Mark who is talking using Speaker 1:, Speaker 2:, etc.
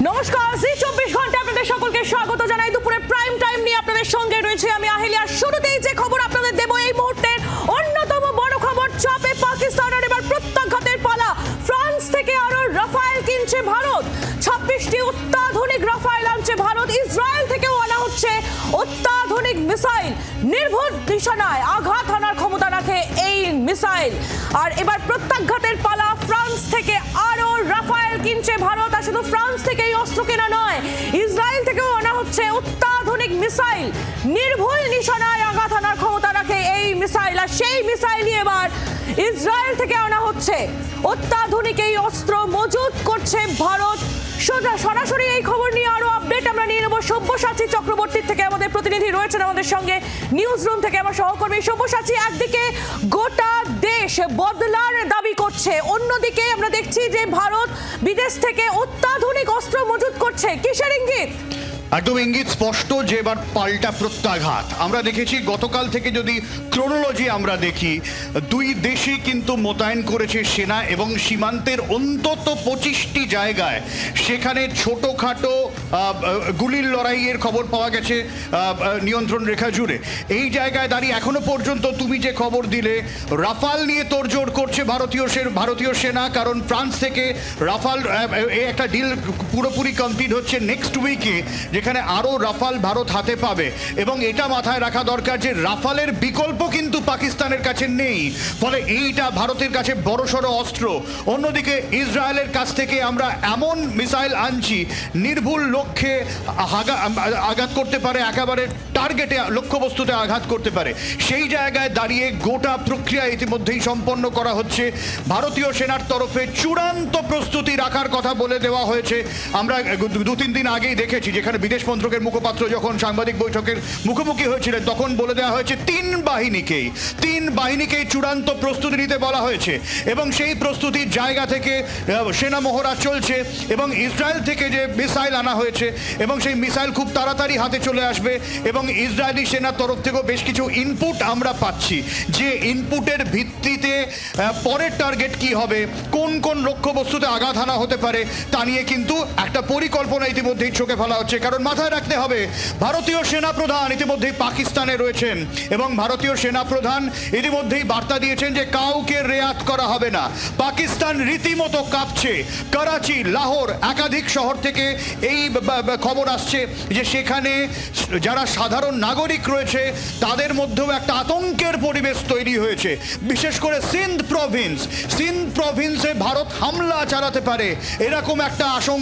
Speaker 1: নমস্কার, জি 24 ঘন্টা আপনাদের সকলকে স্বাগত জানাই। দুপুরে প্রাইম টাইম নিয়ে আপনাদের সঙ্গে রয়েছে আমি আহেলিয়া। শুরুতেই যে খবর আপনাদের দেব, এই মুহূর্তের অন্যতম বড় খবর, চাপে পাকিস্তান আর এবার প্রত্যাঘাতের পালা। ফ্রান্স থেকে আরো রাফায়েল কিনছে ভারত। 26টি অত্যাধুনিক রাফায়েল আনছে ভারত। ইসরায়েল থেকেও আনা হচ্ছে অত্যাধুনিক মিসাইল। নির্ভুল নিশানায় আঘাত হানার ক্ষমতা রাখে এই মিসাইল। আর এবার প্রত্যাঘাতের পালা। ফ্রান্স থেকে আরো রাফায়েল কিনছে ভারত। আর শুধু ফ্রান্স থেকে এই অস্ত্র কেনা নয়, ইসরায়েল থেকেও আনা হচ্ছে অত্যাধুনিক মিসাইল। নির্ভুল নিশানায় আঘাত হানার ক্ষমতা রাখে এই মিসাইল। আর সেই মিসাইলই এবার ইসরায়েল থেকে আনা হচ্ছে। অত্যাধুনিক এই অস্ত্র মজুত করছে ভারত। সরাসরি এই খবর নিয়ে আরো আপডেট আমরা নিয়ে নেব সব্যসাচী চক্রবর্তীর থেকে। আমাদের প্রতিনিধি রয়েছেন আমাদের সঙ্গে নিউজ রুম থেকে, আমার সহকর্মী সব্যসাচী। একদিকে গোটা দেশ বদলার দাবি করছে, অন্যদিকে আমরা দেখছি যে ভারত বিদেশ থেকে অত্যাধুনিক অস্ত্র মজুত করছে। কিসের ইঙ্গিত?
Speaker 2: একদম ইঙ্গিত স্পষ্ট যে এবার পাল্টা প্রত্যাঘাত আমরা দেখেছি। গতকাল থেকে যদি ক্রোনোলজি আমরা দেখি, দুই দেশই কিন্তু মোতায়েন করেছে সেনা এবং সীমান্তের অন্তত 25টি জায়গায় সেখানে ছোটোখাটো গুলির লড়াইয়ের খবর পাওয়া গেছে নিয়ন্ত্রণ রেখা জুড়ে। এই জায়গায় দাঁড়িয়ে এখনো পর্যন্ত তুমি যে খবর দিলে, রাফাল নিয়ে তোড়জোড় করছে ভারতীয় সেনা, কারণ ফ্রান্স থেকে রাফাল একটা ডিল পুরোপুরি কমপ্লিট হচ্ছে নেক্সট উইকে, যেখানে আরো রাফাল ভারত হাতে পাবে। এবং এটা মাথায় রাখা দরকার যে রাফালের বিকল্প কিন্তু পাকিস্তানের কাছে নেই, ফলে এইটা ভারতের কাছে বড়সড় অস্ত্র। অন্যদিকে ইসরায়েলের কাছ থেকে আমরা এমন মিসাইল আনছি নির্ভুল লক্ষ্যে আঘাত করতে পারে, একেবারে টার্গেটে লক্ষ্যবস্তুতে আঘাত করতে পারে। সেই জায়গায় দাঁড়িয়ে গোটা প্রক্রিয়া ইতিমধ্যেই সম্পন্ন করা হচ্ছে। ভারতীয় সেনার তরফে চূড়ান্ত প্রস্তুতি রাখার কথা বলে দেওয়া হয়েছে। আমরা 2-3 দিন আগেই দেখেছি, যেখানে বিদেশ মন্ত্রকের মুখপাত্র যখন সাংবাদিক বৈঠকের মুখোমুখি হয়েছিলেন, তখন বলে দেওয়া হয়েছে তিন বাহিনীকেই চূড়ান্ত প্রস্তুতি নিতে বলা হয়েছে। এবং সেই প্রস্তুতির জায়গা থেকে সেনা মহড়া চলছে। এবং ইসরায়েল থেকে যে মিসাইল আনা হয়েছে, এবং সেই মিসাইল খুব তাড়াতাড়ি হাতে চলে আসবে। এবং ইসরায়েলি সেনার তরফ থেকেও বেশ কিছু ইনপুট আমরা পাচ্ছি, যে ইনপুটের ভিত্তিতে পরের টার্গেট কি হবে, কোন কোন লক্ষ্যবস্তুতে আঘাত হানা হতে পারে, তা নিয়ে কিন্তু একটা পরিকল্পনা ইতিমধ্যেই চোখে ফেলা হচ্ছে। কারণ মাথায় রাখতে হবে, ভারতীয় সেনাপ্রধান ইতিমধ্যেই পাকিস্তানে রয়েছেন এবং ভারতীয় সেনাপ্রধান ইতিমধ্যেই বার্তা দিয়েছেন যে কাউকে রেয়াত করা হবে না। পাকিস্তান রীতিমতো কাঁপছে। করাচি, লাহোর, একাধিক শহর থেকে এই খবর আসছে যে সেখানে যারা সাধারণ নাগরিক রয়েছে তাদের মধ্যেও একটা আতঙ্কের পরিবেশ তৈরি হয়েছে। বিশেষ করে সিন্ধ প্রভিন্সে ভারত হামলা চালাতে পারে, এরকম একটা আশঙ্কা